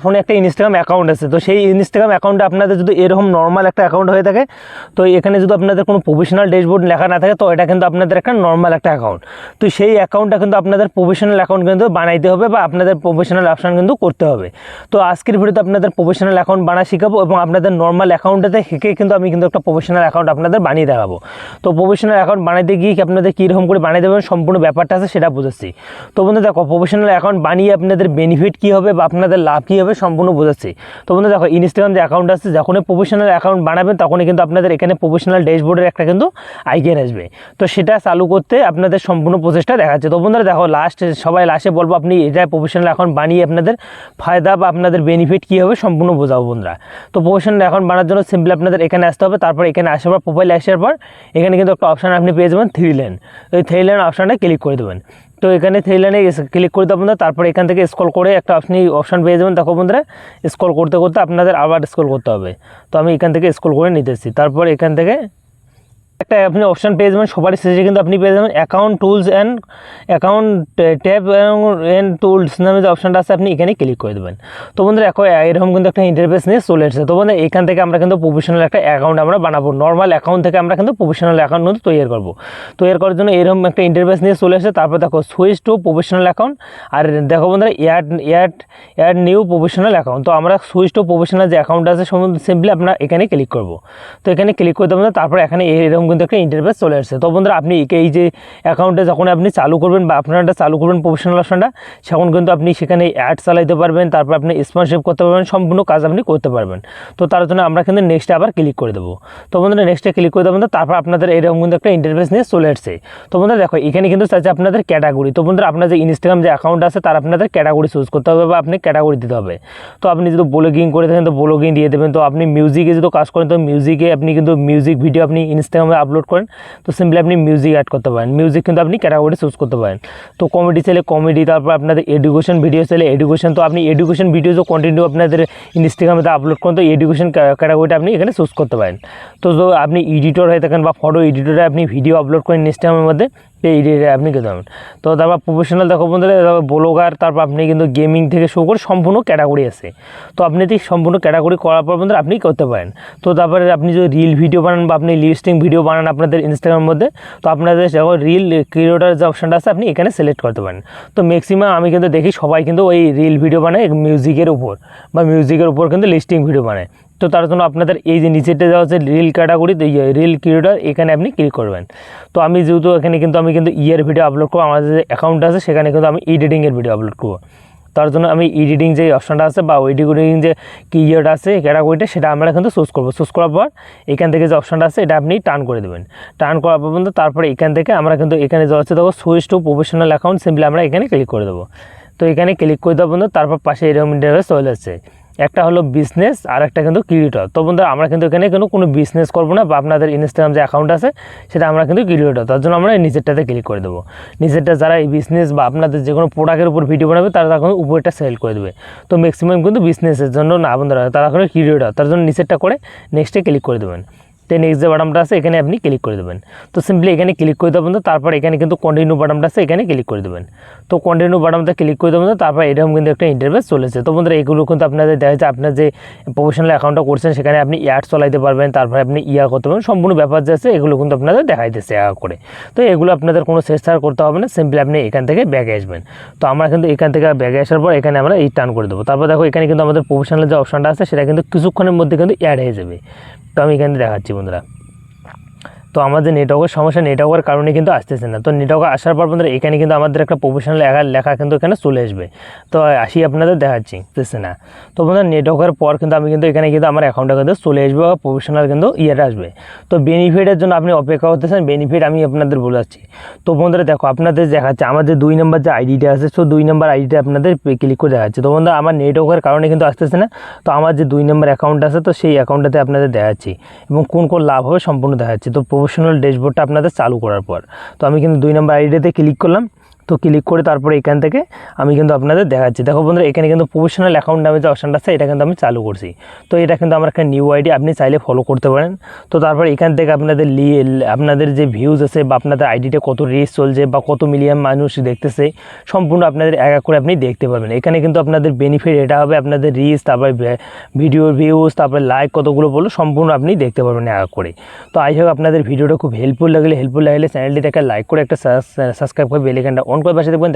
ফোনে একটা Instagram account আছে, তো সেই ইনস্টাগ্রাম অ্যাকাউন্টে আপনাদের যদি এরকম নর্মাল একটা অ্যাকাউন্ট হয়ে থাকে, তো এখানে যদি আপনাদের কোনো প্রফেশনাল ড্যাশবোর্ড লেখা না থাকে, তো এটা কিন্তু আপনাদের একটা নর্মাল একটা অ্যাকাউন্ট। তো সেই অ্যাকাউন্টটা কিন্তু আপনাদের প্রফেশনাল অ্যাকাউন্ট কিন্তু বানাইতে হবে বা আপনাদের প্রফেশনাল অপশান কিন্তু করতে হবে। তো আজকের ভিডিওতে আপনাদের প্রফেশনাল অ্যাকাউন্ট বানা শেখাবো এবং আপনাদের নর্মাল অ্যাকাউন্টটাতে শিখে কিন্তু আমি কিন্তু একটা প্রফেশনাল অ্যাকাউন্ট আপনাদের বানিয়ে দেখাবো। তো প্রফেশনাল অ্যাকাউন্ট বানাইতে গিয়ে আপনাদের কীরকম করে বানিয়ে দেবেন সম্পূর্ণ ব্যাপারটা আছে সেটা বোঝাচ্ছি। তো বন্ধু দেখো, প্রফেশনাল অ্যাকাউন্ট বানিয়ে আপনাদের বেনিফিট কী হবে বা আপনাদের লাভ কী হবে সম্পূর্ণ বোঝাচ্ছি। তো বন্ধু দেখো, ইনস্টাগ্রাম যে অ্যাকাউন্ট আছে, যখনই প্রফেশনাল অ্যাকাউন্ট বানাবেন তখনই কিন্তু আপনাদের এখানে প্রফেশনাল ড্যাশবোর্ডের একটা কিন্তু আইকন আসবে। তো সেটা চালু করতে আপনাদের সম্পূর্ণ প্রসেসটা দেখাচ্ছে। তো বন্ধুরা দেখো, সবাই লাস্টে বলবো আপনি এটা প্রফেশনাল অ্যাকাউন্ট বানিয়ে আপনাদের ফায়দা বা আপনাদের বেনিফিট কী হবে সম্পূর্ণ বোঝাবো বন্ধুরা। তো প্রফেশনাল অ্যাকাউন্ট বানার জন্য সিম্পলি আপনাদের এখানে আসতে হবে। তারপর এখানে আসার পর প্রোফাইলে আসার পর এখানে কিন্তু একটা অপশান আপনি পেয়ে যাবেন 3 লাইন। ওই 3 লাইন অপশানটা ক্লিক করে দেবেন। তো এখানে 3 লাইনে ক্লিক করে দেবেন বন্ধুরা। তারপর এখান থেকে স্ক্রল করে একটা অপশান পেয়ে যাবেন। দেখো বন্ধুরা, স্ক্রল করতে করতে আপনাদের আবার স্ক্রল করতে হবে। তো আমি এখান থেকে স্ক্রল করে নিতেছি। তারপর এখান থেকে একটা আপনি অপশান পেয়ে যাবেন, সবারই শেষে কিন্তু আপনি পেয়ে যাবেন account tools and account tab and tools নামে যে অপশানটা আছে আপনি এখানে ক্লিক করে দেবেন। তো বন্ধুরা এরকম কিন্তু একটা ইন্টারফেস নিয়ে চলে এসেছে। তো বন্ধুরা, এখান থেকে আমরা কিন্তু প্রফেশনাল একটা অ্যাকাউন্ট আমরা বানাবো। নর্মাল অ্যাকাউন্ট থেকে আমরা কিন্তু প্রফেশনাল অ্যাকাউন্ট কিন্তু তৈরি করবো। তৈরি করার জন্য এরকম একটা ইন্টারফেস নিয়ে চলে এসেছে। তারপর দেখো সুইচ টু প্রফেশনাল অ্যাকাউন্ট, আর দেখো বন্ধুরা অ্যাড নিউ প্রফেশনাল অ্যাকাউন্ট। তো আমরা সুইচ টু প্রফেশনাল যে অ্যাকাউন্ট আছে সিম্পলি আপনার এখানে ক্লিক করবো। তো এখানে ক্লিক করতে হবে। তারপর এখানে এরকম কিন্তু একটা ইন্টারফেস চলে আসছে। তো বন্ধুরা, আপনি এই যে অ্যাকাউন্টে যখন আপনি চালু করবেন বা আপনারটা চালু করবেন প্রফেশনাল অপশনটা, তখন কিন্তু আপনি সেখানে অ্যাড চালাইতে পারবেন, তারপর আপনি স্পন্সরশিপ করতে পারবেন, সম্পূর্ণ কাজ আপনি করতে পারবেন। তো তার জন্য আমরা কিন্তু নেক্সটে আবার ক্লিক করে দেবো। তো বন্ধুরা, নেক্সটে ক্লিক করে দেবেন। তারপর আপনাদের এরকম কিন্তু একটা ইন্টারফেস নিয়ে চলে আসছে। তো বন্ধুরা দেখো, এখানে কিন্তু চাইছে আপনাদের ক্যাটাগরি। তো বন্ধুরা, আপনার যে ইনস্টাগ্রাম যে অ্যাকাউন্ট আছে তার আপনাদের ক্যাটাগরি চুজ করতে হবে বা আপনি ক্যাটাগরি দিতে হবে। তো আপনি যদি ব্লগিং করে থাকেন তো ব্লগিং দিয়ে দেবেন। তো আপনি মিউজিকে যদি কাজ করেন তো মিউজিকে আপনি কিন্তু মিউজিক ভিডিও আপনি ইনস্টাগ্রামে আপলোড করেন, তো সিম্পলি আপনি মিউজিক অ্যাড করতে পারেন। মিউজিক কিন্তু আপনি ক্যাটাগরি চুজ করতে পারেন। তো কমেডি চাইলে কমেডি, তারপর আপনাদের এডুকেশন ভিডিও চাইলে এডুকেশন। তো আপনি এডুকেশন ভিডিও যে কন্টিনিউ আপনাদের ইনস্টাগ্রামে আপলোড করেন, তো এডুকেশন ক্যাটাগরিটা আপনি এখানে চুজ করতে পারেন। তো আপনি এডিটর হয়ে থাকেন বা ফটো এডিটরে আপনি ভিডিও আপলোড করেন ইনস্টাগ্রামের মধ্যে, এই আপনি খেতে পারেন। তো তারপর প্রফেশনাল দেখো বন্ধুরা, তারপর ব্লগার, তারপর আপনি কিন্তু গেমিং থেকে শুরু করে সম্পূর্ণ ক্যাটাগরি আছে। তো আপনি ঠিক সম্পূর্ণ ক্যাটাগরি করার পর বন্ধুরা আপনি করতে পারেন। তো তারপরে আপনি যদি রিল ভিডিও বানান বা আপনি লিস্টিং ভিডিও বানান আপনাদের ইনস্টাগ্রামের মধ্যে, তো আপনাদের যখন রিল ক্রিয়েটর যে অপশানটা আছে আপনি এখানে সিলেক্ট করতে পারেন। তো ম্যাক্সিমাম আমি কিন্তু দেখি সবাই কিন্তু ওই রিল ভিডিও বানায় মিউজিকের উপর বা মিউজিকের উপর কিন্তু লিস্টিং ভিডিও বানায়। তো তার জন্য আপনাদের এই যে নিচেটা দেওয়া হচ্ছে রিল ক্যাটাগরি, রিল ক্রিয়েটর, এখানে আপনি ক্লিক করবেন। তো আমি যেহেতু এখানে কিন্তু আমি কিন্তু ভিডিও আপলোড করবো, আমাদের যে অ্যাকাউন্ট আছে সেখানে কিন্তু আমি এডিটিংয়ের ভিডিও আপলোড করবো। তার জন্য আমি এডিটিং যে অপশানটা আছে বা এডিটিং যে কিওয়ার্ড আছে ক্যাটাগরিটা, সেটা আমরা কিন্তু চুজ করবো। চুজ করার পর এখান থেকে যে অপশানটা আছে এটা আপনি টার্ন করে দেবেন। টার্ন করার পর পর্যন্ত তারপরে এখান থেকে আমরা কিন্তু এখানে যা হচ্ছে দেখো switch to professional account, simply আমরা এখানে ক্লিক করে দেবো। তো এখানে ক্লিক করে দেওয়ার পর্যন্ত তারপর পাশে এরকম ইন্টারফেস চলে আসছে। একটা হলো বিজনেস আর একটা কিন্তু ক্রিয়েটর। তো বন্ধুরা, আমরা কিন্তু এখানে কোনো বিজনেস করবো না বা আপনাদের ইনস্টাগ্রাম যে অ্যাকাউন্ট আছে সেটা আমরা কিন্তু ক্রিয়েটর, তার জন্য আমরা নিচেরটাতে ক্লিক করে দেবো। নিচেরটা যারা এই বিজনেস বা আপনাদের যে কোনো প্রোডাক্টের উপর ভিডিও বানাবে তারা তখন উপরটা সেল করে দেবে। তো ম্যাক্সিমাম কিন্তু বিজনেসের জন্য না বন্ধুরা, তারা এখন ক্রিয়েটর, তার জন্য নিচেরটা করে নেক্সটে ক্লিক করে দেবেন। তো নেক্সট যে বাটনটা আছে এখানে আপনি ক্লিক করে দেবেন। তো সিম্পলি এখানে ক্লিক করে দেবেন। তারপর এখানে কিন্তু কন্টিনিউ বাটনটা আছে এখানে ক্লিক করে দেবেন। তো কন্টিনিউ বাটনটা ক্লিক করে দেবেন। তারপর এরকম কিন্তু একটা ইন্টারফেস চলেছে। তো বন্ধুরা, এগুলো কিন্তু আপনাদের দেখা যাচ্ছে আপনার যে প্রফেশনাল অ্যাকাউন্টটা করছেন সেখানে আপনি অ্যাড চালাইতে পারবেন, তারপর আপনি করতে পারবেন, সম্পূর্ণ ব্যাপার যে আছে এগুলো কিন্তু আপনাদের দেখাইতেছে করে। তো এগুলো আপনাদের কোনো চেষ্টা করতে হবে না, সিম্পলি আপনি এখান থেকে ব্যাগে আসবেন। তো আমরা কিন্তু এখান থেকে ব্যাগে আসার পর এখানে আমরা টার্ন করে দেবো। তারপর দেখো এখানে কিন্তু আমাদের প্রফেশনাল যে অপশানটা আছে সেটা কিন্তু কিছুক্ষণের মধ্যে কিন্তু অ্যাড হয়ে যাবে। তো আমি এখানে দেখাচ্ছি বন্ধুরা। তো আমাদের নেটওয়ার্কের সমস্যা, নেটওয়ার্কের কারণে কিন্তু আসতেছে না। তো নেটওয়ার্ক আসার পর বন্ধুরা এখানে কিন্তু আমাদের একটা প্রফেশনাল লেখা কিন্তু এখানে চলে আসবে। তো আসি আপনাদের দেখাচ্ছি, বুঝতেছে না। তো বন্ধুরা, নেটওয়ার্কের পর কিন্তু আমি কিন্তু এখানে কিন্তু আমার অ্যাকাউন্টটা কিন্তু চলে আসবে বা প্রফেশনাল কিন্তু আসবে। তো বেনিফিটের জন্য আপনি অপেক্ষা করতেছেন, বেনিফিট আমি আপনাদের বলাচ্ছি। তো বন্ধুরা দেখো, আপনাদের দেখাচ্ছে আমার যে 2 নম্বর যে আইডিটা আছে, তো 2 নম্বর আইডিটা আপনাদের ক্লিক করে দেখাচ্ছে। তো বন্ধুরা, আমার নেটওয়ার্কের কারণে কিন্তু আসতেছে না। তো আমার যে 2 নম্বর অ্যাকাউন্ট আছে তো সেই অ্যাকাউন্টটাতে আপনাদের দেখাচ্ছি এবং কোন লাভ হবে সম্পূর্ণ দেখাচ্ছি। তো প্রফেশনাল ড্যাশবোর্ডটা আপনাদের চালু করার পর তো আমি কিন্তু 2 নম্বর আইডিতে ক্লিক করলাম। তো ক্লিক করে তারপরে এখান থেকে আমি কিন্তু আপনাদের দেখাচ্ছি। দেখো বন্ধুরা, এখানে কিন্তু প্রফেশনাল অ্যাকাউন্ট নামে যে অপশানটা আছে এটা কিন্তু আমি চালু করছি। তো এটা কিন্তু আমার একটা নিউ আইডি, আপনি চাইলে ফলো করতে পারেন। তো তারপর এখান থেকে আপনাদের যে ভিউজ আছে বা আপনাদের আইডিটা কত রিচ চলছে বা কত মিলিয়ন মানুষ দেখতেছে সম্পূর্ণ আপনাদের এক এক করে আপনি দেখতে পাবেন। এখানে কিন্তু আপনাদের বেনিফিট এটা হবে, আপনাদের রিচ, তারপর ভিডিও ভিউজ, তারপরে লাইক কতগুলো বললো সম্পূর্ণ আপনি দেখতে পারবেন এক এক করে। তো আই হোপ আপনাদের ভিডিওটা খুব হেল্পফুল লাগলে চ্যানেলটিতে একটা লাইক করে একটা সাবস্ক্রাইব করে বেল আইকনটা অন করে পাশে দেখবেন।